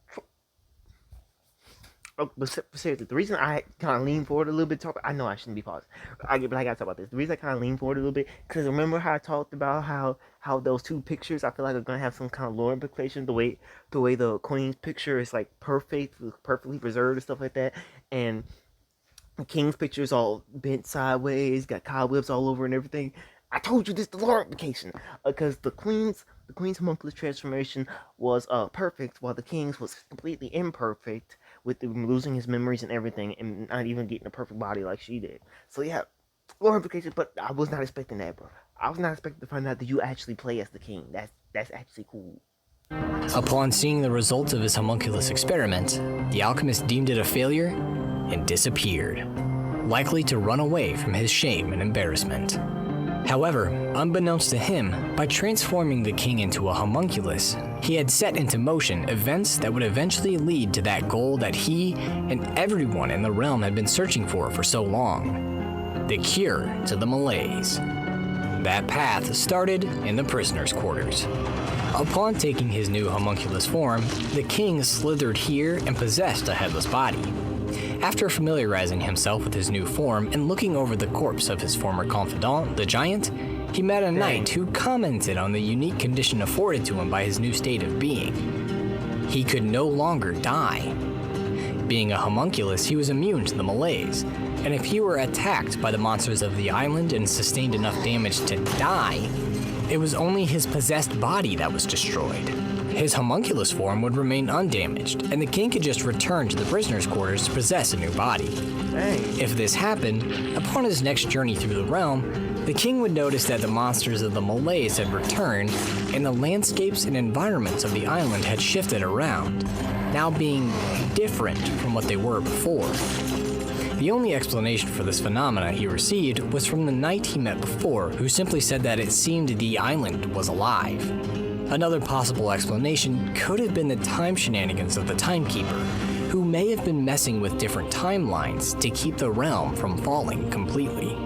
Oh, but seriously, the reason I kind of lean forward a little bit, I know I shouldn't be paused, but I gotta talk about this. The reason I kind of lean forward a little bit, because remember how I talked about how those two pictures, I feel like are gonna have some kind of lore implication. The way the queen's picture is like perfectly preserved and stuff like that, and the king's picture is all bent sideways, got cobwebs all over and everything. I told you this, the lore implication, because the queen's homunculus transformation was perfect, while the king's was completely imperfect, with him losing his memories and everything, and not even getting a perfect body like she did. So yeah, lore implications, but I was not expecting that, bro. I was not expecting to find out that you actually play as the king. That's actually cool. Upon seeing the results of his homunculus experiment, the alchemist deemed it a failure and disappeared, likely to run away from his shame and embarrassment. However, unbeknownst to him, by transforming the king into a homunculus, he had set into motion events that would eventually lead to that goal that he and everyone in the realm had been searching for so long: the cure to the Malaise. That path started in the prisoners' quarters. Upon taking his new homunculus form, the king slithered here and possessed a headless body. After familiarizing himself with his new form and looking over the corpse of his former confidant, the giant, he met a knight who commented on the unique condition afforded to him by his new state of being. He could no longer die. Being a homunculus, he was immune to the Malaise, and if he were attacked by the monsters of the island and sustained enough damage to die, it was only his possessed body that was destroyed. His homunculus form would remain undamaged, and the king could just return to the prisoners' quarters to possess a new body. If this happened, upon his next journey through the realm, the king would notice that the monsters of the Malaise had returned, and the landscapes and environments of the island had shifted around, now being different from what they were before. The only explanation for this phenomena he received was from the knight he met before, who simply said that it seemed the island was alive. Another possible explanation could have been the time shenanigans of the Timekeeper, who may have been messing with different timelines to keep the realm from falling completely.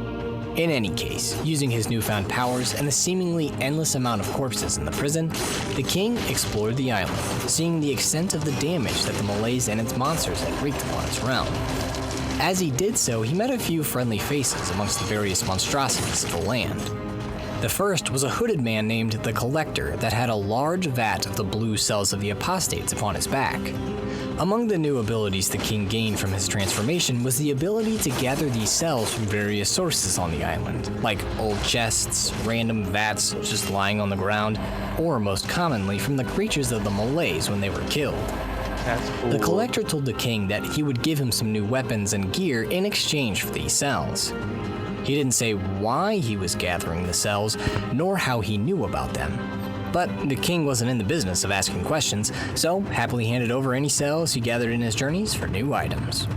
In any case, using his newfound powers and the seemingly endless amount of corpses in the prison, the king explored the island, seeing the extent of the damage that the Malaise and its monsters had wreaked upon its realm. As he did so, he met a few friendly faces amongst the various monstrosities of the land. The first was a hooded man named the Collector that had a large vat of the blue cells of the apostates upon his back. Among the new abilities the king gained from his transformation was the ability to gather these cells from various sources on the island, like old chests, random vats just lying on the ground, or most commonly from the creatures of the Malays when they were killed. That's cool. The Collector told the king that he would give him some new weapons and gear in exchange for these cells. He didn't say why he was gathering the cells, nor how he knew about them. But the king wasn't in the business of asking questions, so happily handed over any cells he gathered in his journeys for new items.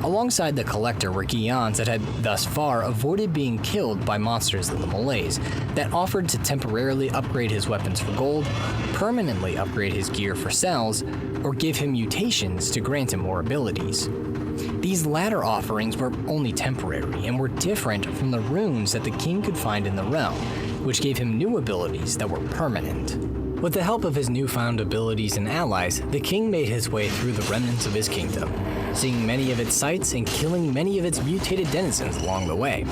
Alongside the Collector were Giants that had thus far avoided being killed by monsters of the Malays that offered to temporarily upgrade his weapons for gold, permanently upgrade his gear for cells, or give him mutations to grant him more abilities. These latter offerings were only temporary and were different from the runes that the king could find in the realm, which gave him new abilities that were permanent. With the help of his newfound abilities and allies, the king made his way through the remnants of his kingdom, seeing many of its sights and killing many of its mutated denizens along the way.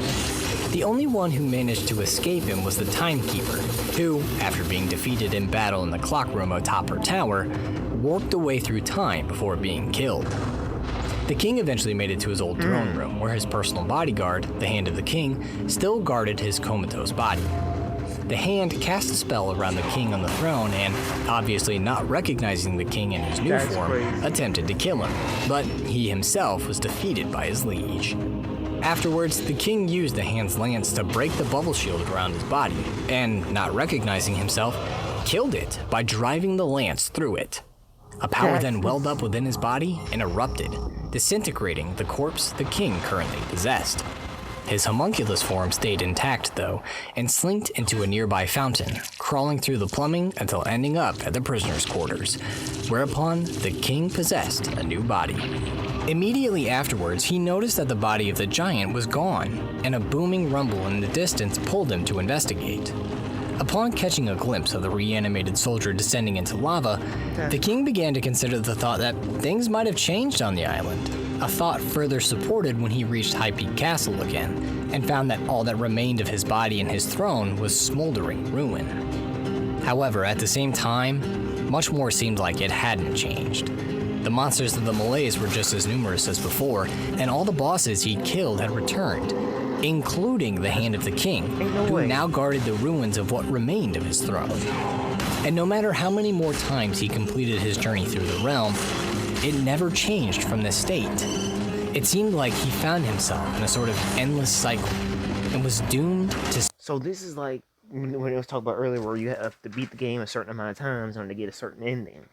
The only one who managed to escape him was the Timekeeper, who, after being defeated in battle in the clock room atop her tower, warped away through time before being killed. The king eventually made it to his old throne room, where his personal bodyguard, the Hand of the King, still guarded his comatose body. The Hand cast a spell around the king on the throne and, obviously not recognizing the king in his new form, attempted to kill him, but he himself was defeated by his liege. Afterwards, the king used the Hand's lance to break the bubble shield around his body, and, not recognizing himself, killed it by driving the lance through it. A power then welled up within his body and erupted, disintegrating the corpse the king currently possessed. His homunculus form stayed intact, though, and slinked into a nearby fountain, crawling through the plumbing until ending up at the prisoner's quarters, whereupon the king possessed a new body. Immediately afterwards, he noticed that the body of the giant was gone, and a booming rumble in the distance pulled him to investigate. Upon catching a glimpse of the reanimated soldier descending into lava, the king began to consider the thought that things might have changed on the island, a thought further supported when he reached High Peak Castle again, and found that all that remained of his body and his throne was smoldering ruin. However, at the same time, much more seemed like it hadn't changed. The monsters of the Malays were just as numerous as before, and all the bosses he'd killed had returned, including the Hand of the King, who now guarded the ruins of what remained of his throne. And no matter how many more times he completed his journey through the realm, it never changed from this state. It seemed like he found himself in a sort of endless cycle, and was doomed to... So this is like when I was talking about earlier, where you have to beat the game a certain amount of times in order to get a certain ending.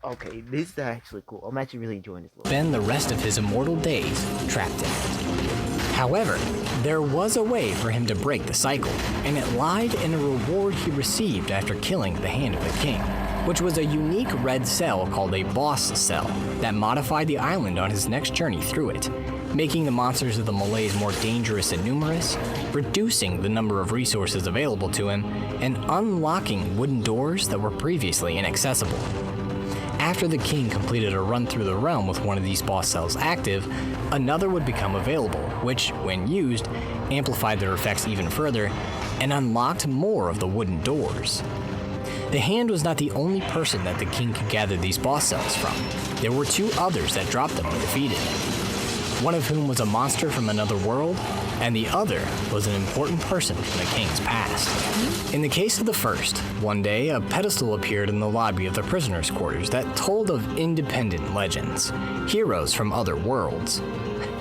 Okay, this is actually cool. I'm actually really enjoying this. Spend the rest of his immortal days trapped in it. However, there was a way for him to break the cycle, and it lied in a reward he received after killing the Hand of the King, which was a unique red cell called a boss cell that modified the island on his next journey through it, making the monsters of the Malays more dangerous and numerous, reducing the number of resources available to him, and unlocking wooden doors that were previously inaccessible. After the king completed a run through the realm with one of these boss cells active, another would become available, which, when used, amplified their effects even further and unlocked more of the wooden doors. The Hand was not the only person that the king could gather these boss cells from. There were two others that dropped them and defeated him, one of whom was a monster from another world, and the other was an important person from the king's past. In the case of the first, one day a pedestal appeared in the lobby of the prisoner's quarters that told of independent legends, heroes from other worlds.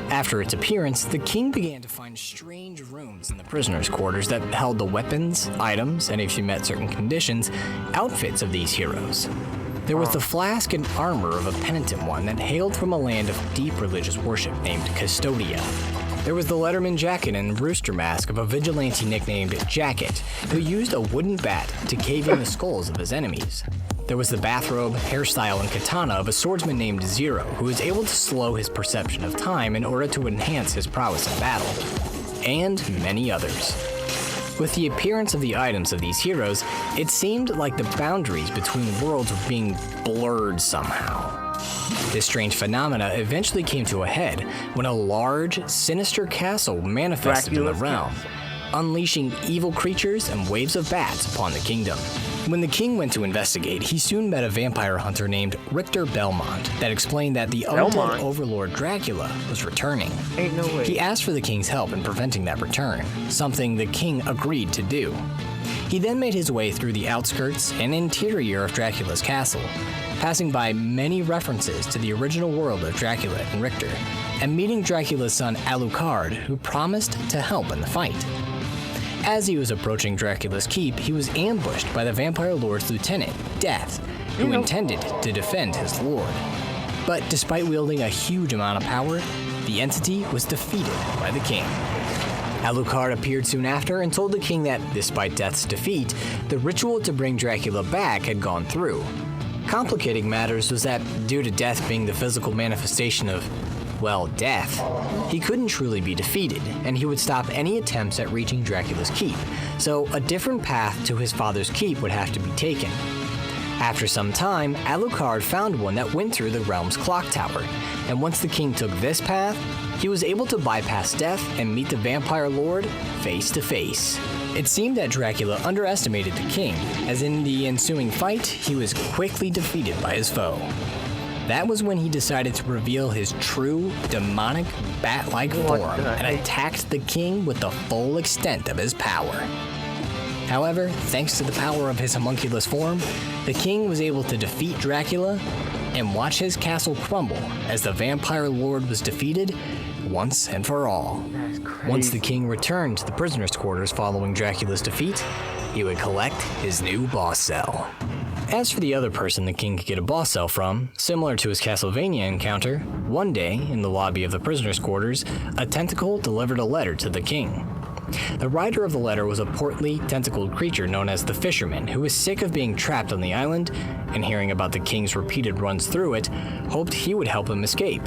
After its appearance, the king began to find strange rooms in the prisoner's quarters that held the weapons, items, and if you met certain conditions, outfits of these heroes. There was the flask and armor of a penitent one that hailed from a land of deep religious worship named Custodia. There was the Letterman jacket and rooster mask of a vigilante nicknamed Jacket, who used a wooden bat to cave in the skulls of his enemies. There was the bathrobe, hairstyle, and katana of a swordsman named Zero, who was able to slow his perception of time in order to enhance his prowess in battle. And many others. With the appearance of the items of these heroes, it seemed like the boundaries between worlds were being blurred somehow. This strange phenomena eventually came to a head when a large, sinister castle manifested in the realm, unleashing evil creatures and waves of bats upon the kingdom. When the king went to investigate, he soon met a vampire hunter named Richter Belmont that explained that the undead overlord Dracula was returning. Ain't no way. He asked for the king's help in preventing that return, something the king agreed to do. He then made his way through the outskirts and interior of Dracula's castle, passing by many references to the original world of Dracula and Richter, and meeting Dracula's son Alucard, who promised to help in the fight. As he was approaching Dracula's keep, he was ambushed by the vampire lord's lieutenant, Death, who intended to defend his lord. But despite wielding a huge amount of power, the entity was defeated by the king. Alucard appeared soon after and told the king that, despite Death's defeat, the ritual to bring Dracula back had gone through. Complicating matters was that, due to Death being the physical manifestation of, well, death, he couldn't truly be defeated, and he would stop any attempts at reaching Dracula's keep, so a different path to his father's keep would have to be taken. After some time, Alucard found one that went through the realm's clock tower, and once the king took this path, he was able to bypass Death and meet the vampire lord face to face. It seemed that Dracula underestimated the king, as in the ensuing fight, he was quickly defeated by his foe. That was when he decided to reveal his true, demonic, bat-like form and attacked the king with the full extent of his power. However, thanks to the power of his homunculus form, the king was able to defeat Dracula and watch his castle crumble as the vampire lord was defeated once and for all. That's crazy. Once the king returned to the prisoner's quarters following Dracula's defeat, he would collect his new boss cell. As for the other person the king could get a boss cell from, similar to his Castlevania encounter, one day, in the lobby of the prisoner's quarters, a tentacle delivered a letter to the king. The writer of the letter was a portly, tentacled creature known as the Fisherman, who was sick of being trapped on the island, and hearing about the king's repeated runs through it, hoped he would help him escape.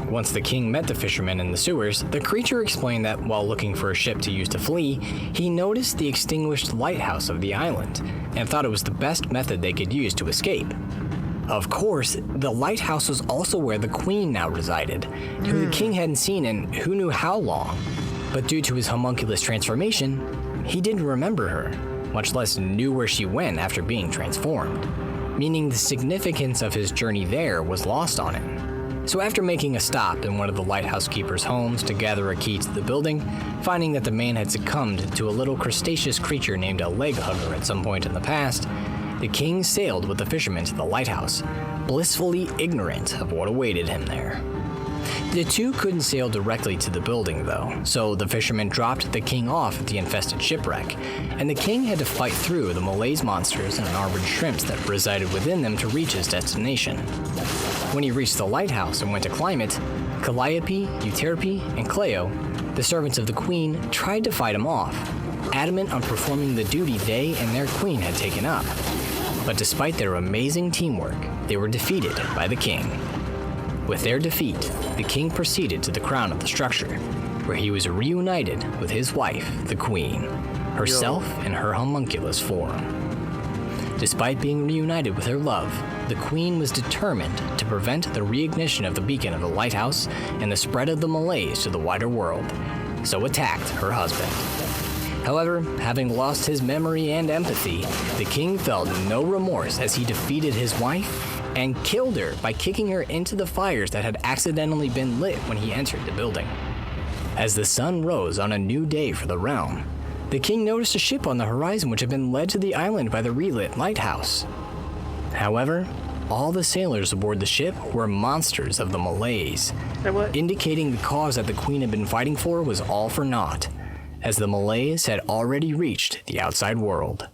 Once the king met the fisherman in the sewers, the creature explained that while looking for a ship to use to flee, he noticed the extinguished lighthouse of the island, and thought it was the best method they could use to escape. Of course, the lighthouse was also where the queen now resided, who the king hadn't seen in who knew how long. But due to his homunculus transformation, he didn't remember her, much less knew where she went after being transformed, meaning the significance of his journey there was lost on him. So after making a stop in one of the lighthouse keeper's homes to gather a key to the building, finding that the man had succumbed to a little crustaceous creature named a leg hugger at some point in the past, the king sailed with the fisherman to the lighthouse, blissfully ignorant of what awaited him there. The two couldn't sail directly to the building though, so the fisherman dropped the king off at the infested shipwreck, and the king had to fight through the Malaise monsters and armored shrimps that resided within them to reach his destination. When he reached the lighthouse and went to climb it, Calliope, Euterpe, and Cleo, the servants of the queen, tried to fight him off, adamant on performing the duty they and their queen had taken up. But despite their amazing teamwork, they were defeated by the king. With their defeat, the king proceeded to the crown of the structure, where he was reunited with his wife, the queen, herself in her homunculus form. Despite being reunited with her love, the queen was determined to prevent the reignition of the beacon of the lighthouse and the spread of the malaise to the wider world, so attacked her husband. However, having lost his memory and empathy, the king felt no remorse as he defeated his wife and killed her by kicking her into the fires that had accidentally been lit when he entered the building. As the sun rose on a new day for the realm, the king noticed a ship on the horizon which had been led to the island by the relit lighthouse. However, all the sailors aboard the ship were monsters of the malaise, indicating the cause that the queen had been fighting for was all for naught, as the malaise had already reached the outside world.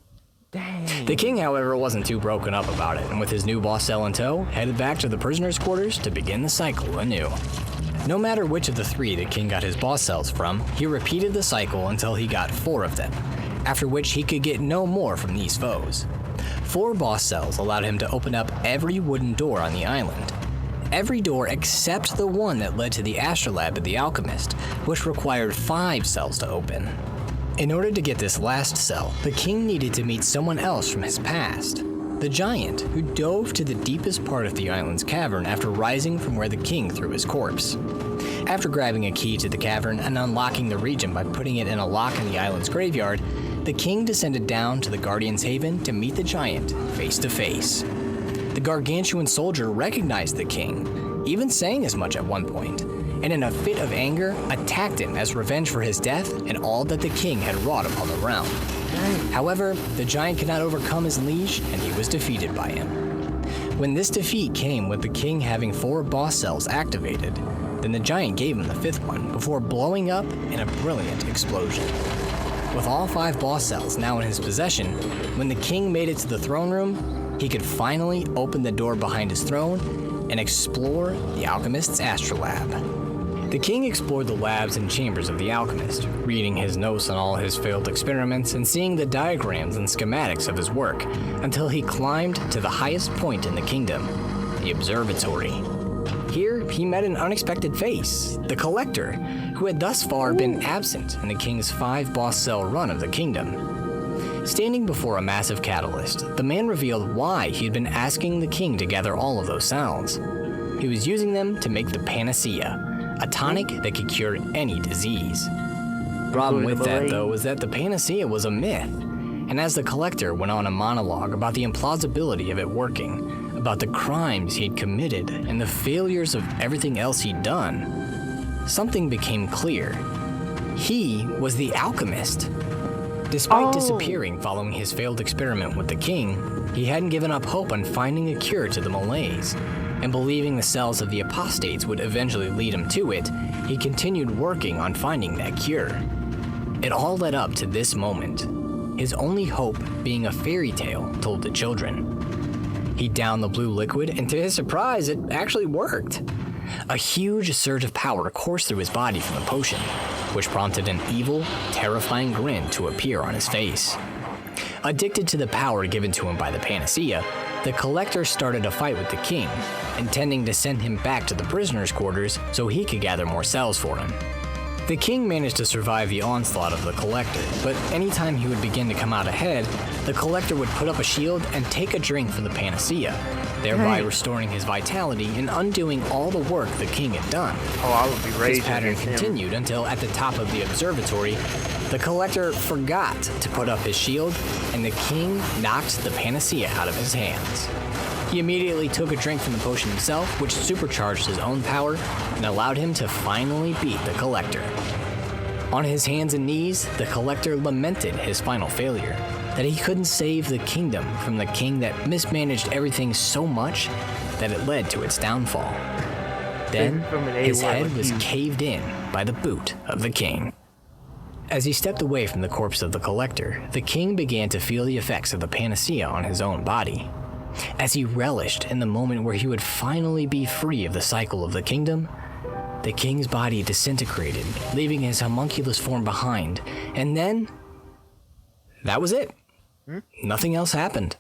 Dang. The king, however, wasn't too broken up about it, and with his new boss cell in tow, headed back to the prisoner's quarters to begin the cycle anew. No matter which of the three the king got his boss cells from, he repeated the cycle until he got 4 of them, after which he could get no more from these foes. 4 boss cells allowed him to open up every wooden door on the island. Every door except the one that led to the astrolabe of the alchemist, which required 5 cells to open. In order to get this last cell, the king needed to meet someone else from his past. the giant who dove to the deepest part of the island's cavern after rising from where the king threw his corpse. After grabbing a key to the cavern and unlocking the region by putting it in a lock in the island's graveyard, the king descended down to the Guardian's Haven to meet the giant face to face. The gargantuan soldier recognized the king, even saying as much at one point, and in a fit of anger, attacked him as revenge for his death and all that the king had wrought upon the realm. However, the giant could not overcome his liege, and he was defeated by him. When this defeat came with the king having 4 boss cells activated, then the giant gave him the 5th one before blowing up in a brilliant explosion. With all 5 boss cells now in his possession, when the king made it to the throne room, he could finally open the door behind his throne and explore the alchemist's astrolabe. The king explored the labs and chambers of the alchemist, reading his notes on all his failed experiments and seeing the diagrams and schematics of his work, until he climbed to the highest point in the kingdom, the observatory. Here, he met an unexpected face, the Collector, who had thus far been absent in the king's 5 boss cell run of the kingdom. Standing before a massive catalyst, the man revealed why he had been asking the king to gather all of those sounds. He was using them to make the Panacea, a tonic that could cure any disease. Problem with that, though, was that the Panacea was a myth, and as the Collector went on a monologue about the implausibility of it working, about the crimes he'd committed and the failures of everything else he'd done, something became clear. He was the alchemist. Despite disappearing following his failed experiment with the king, he hadn't given up hope on finding a cure to the malaise, and believing the cells of the apostates would eventually lead him to it, he continued working on finding that cure. It all led up to this moment, his only hope being a fairy tale told to children. He downed the blue liquid, and to his surprise, it actually worked. A huge surge of power coursed through his body from the potion, which prompted an evil, terrifying grin to appear on his face. Addicted to the power given to him by the Panacea, the Collector started a fight with the king, intending to send him back to the prisoner's quarters so he could gather more cells for him. The king managed to survive the onslaught of the Collector, but anytime he would begin to come out ahead, the Collector would put up a shield and take a drink from the Panacea, thereby restoring his vitality and undoing all the work the king had done. I would be raging. This pattern continued until at the top of the observatory, the Collector forgot to put up his shield, and the king knocked the Panacea out of his hands. He immediately took a drink from the potion himself, which supercharged his own power and allowed him to finally beat the Collector. On his hands and knees, the Collector lamented his final failure, that he couldn't save the kingdom from the king that mismanaged everything so much that it led to its downfall. Then, his head was caved in by the boot of the king. As he stepped away from the corpse of the Collector, the king began to feel the effects of the Panacea on his own body. As he relished in the moment where he would finally be free of the cycle of the kingdom, the king's body disintegrated, leaving his homunculus form behind, and then that was it. Nothing else happened.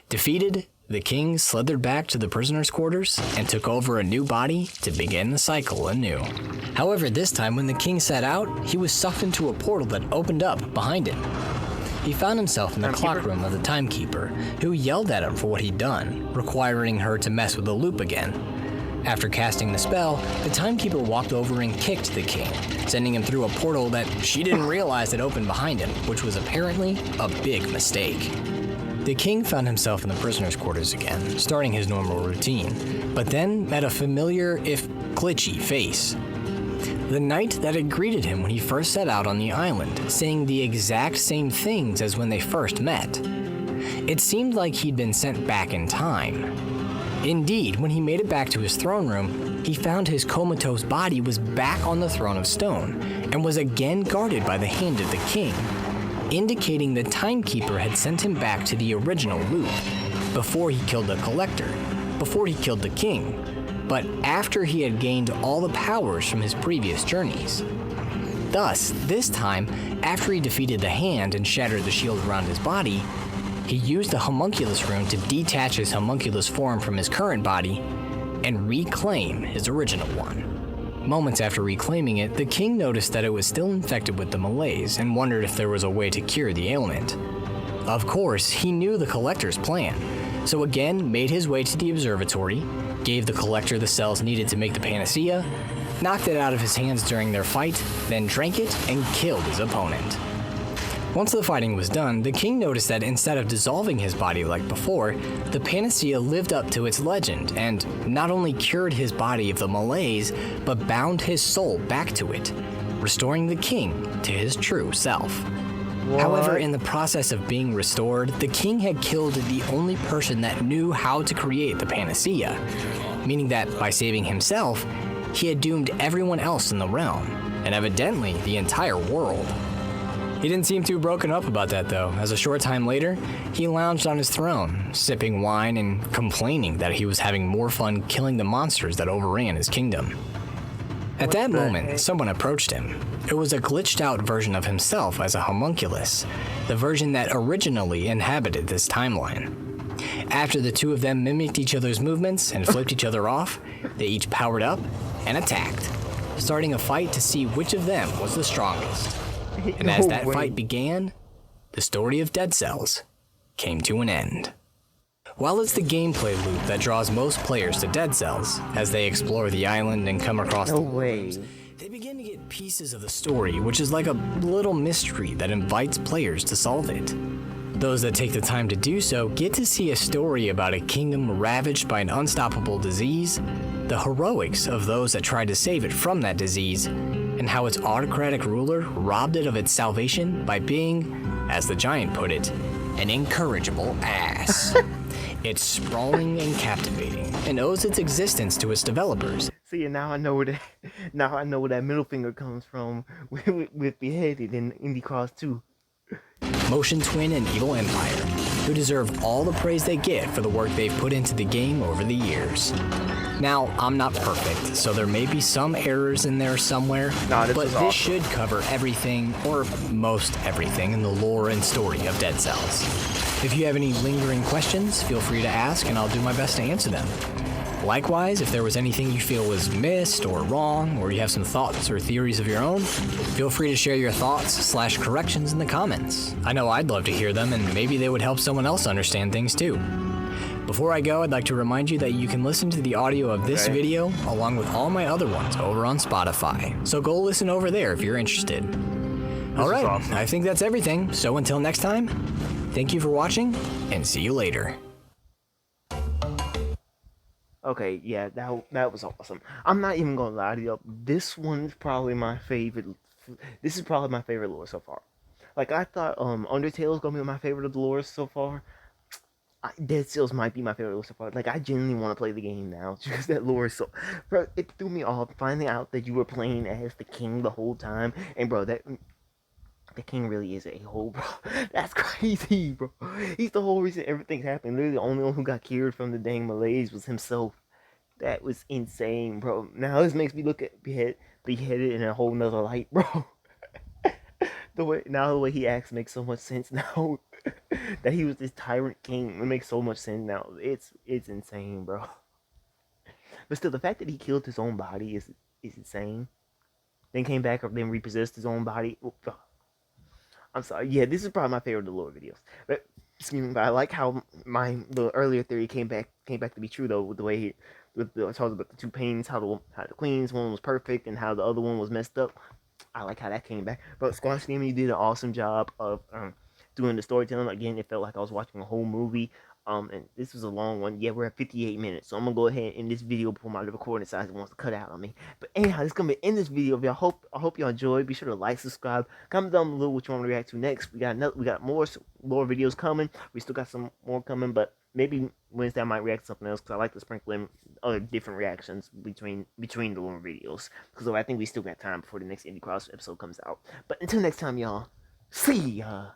Defeated, the king slithered back to the prisoner's quarters and took over a new body to begin the cycle anew. However, this time when the king set out, he was sucked into a portal that opened up behind him. He found himself in the clock room of the timekeeper, who yelled at him for what he'd done, requiring her to mess with the loop again. After casting the spell, the timekeeper walked over and kicked the king, sending him through a portal that she didn't realize had opened behind him, which was apparently a big mistake. The king found himself in the prisoner's quarters again, starting his normal routine, but then met a familiar, if glitchy, face. The knight that had greeted him when he first set out on the island, saying the exact same things as when they first met. It seemed like he'd been sent back in time. Indeed, when he made it back to his throne room, he found his comatose body was back on the throne of stone, and was again guarded by the hand of the king, indicating the timekeeper had sent him back to the original loop, before he killed the Collector, before he killed the king, but after he had gained all the powers from his previous journeys. Thus, this time, after he defeated the hand and shattered the shield around his body, he used the homunculus rune to detach his homunculus form from his current body and reclaim his original one. Moments after reclaiming it, the king noticed that it was still infected with the malaise and wondered if there was a way to cure the ailment. Of course, he knew the Collector's plan, so again made his way to the observatory, gave the Collector the cells needed to make the panacea, knocked it out of his hands during their fight, then drank it and killed his opponent. Once the fighting was done, the king noticed that instead of dissolving his body like before, the panacea lived up to its legend and not only cured his body of the malaise, but bound his soul back to it, restoring the king to his true self. What? However, in the process of being restored, the king had killed the only person that knew how to create the panacea, meaning that by saving himself, he had doomed everyone else in the realm, and evidently the entire world. He didn't seem too broken up about that though, as a short time later, he lounged on his throne, sipping wine and complaining that he was having more fun killing the monsters that overran his kingdom. At that moment, someone approached him. It was a glitched out version of himself as a homunculus, the version that originally inhabited this timeline. After the two of them mimicked each other's movements and flipped each other off, they each powered up and attacked, starting a fight to see which of them was the strongest. And as that fight began, the story of Dead Cells came to an end. While it's the gameplay loop that draws most players to Dead Cells, as they explore the island and come across the rooms, they begin to get pieces of the story, which is like a little mystery that invites players to solve it. Those that take the time to do so get to see a story about a kingdom ravaged by an unstoppable disease, the heroics of those that tried to save it from that disease, and how its autocratic ruler robbed it of its salvation by being, as the giant put it, an incorrigible ass. It's sprawling and captivating, and owes its existence to its developers. See, now I know where that middle finger comes from with Beheaded in Indie Cross 2. Motion Twin and Evil Empire, who deserve all the praise they get for the work they've put into the game over the years. Now, I'm not perfect, so there may be some errors in there somewhere, but this should cover everything, or most everything, in the lore and story of Dead Cells. If you have any lingering questions, feel free to ask and I'll do my best to answer them. Likewise, if there was anything you feel was missed or wrong, or you have some thoughts or theories of your own, feel free to share your thoughts/corrections in the comments. I know I'd love to hear them, and maybe they would help someone else understand things too. Before I go, I'd like to remind you that you can listen to the audio of this video along with all my other ones over on Spotify, so go listen over there if you're interested. Alright, awesome. I think that's everything, so until next time, thank you for watching, and see you later. Okay, yeah, that was awesome. I'm not even gonna lie to you. This one's probably my favorite. This is probably my favorite lore so far. Like, I thought Undertale was gonna be my favorite of the lore so far. Dead Cells might be my favorite lore so far. Like, I genuinely want to play the game now because that lore is so. Bro, it threw me off finding out that you were playing as the king the whole time, and bro, the king really is a hole, bro. That's crazy, bro. He's the whole reason everything's happening. Literally, the only one who got cured from the dang malaise was himself. That was insane, bro. Now this makes me look at Beheaded in a whole nother light, bro. the way he acts makes so much sense now. That he was this tyrant king, it makes so much sense now. It's insane, bro. But still, the fact that he killed his own body is insane. Then came back or then repossessed his own body. I'm sorry. Yeah, this is probably my favorite of the lore videos. But excuse me, but I like how the earlier theory came back to be true though, with the way I talked about the two paintings, how the queen's one was perfect and how the other one was messed up. I like how that came back. But Squash Game, you did an awesome job of doing the storytelling. Again, it felt like I was watching a whole movie. And this was a long one. Yeah, we're at 58 minutes. So I'm going to go ahead and end this video before my recording size wants to cut out on me. But anyhow, this is going to be in this video. I hope y'all enjoyed. Be sure to like, subscribe. Comment down below what you want to react to next. We got more lore videos coming. We still got some more coming. But maybe Wednesday I might react to something else. Because I like to sprinkle in other different reactions between the lore videos. Because I think we still got time before the next Indie Cross episode comes out. But until next time, y'all. See ya.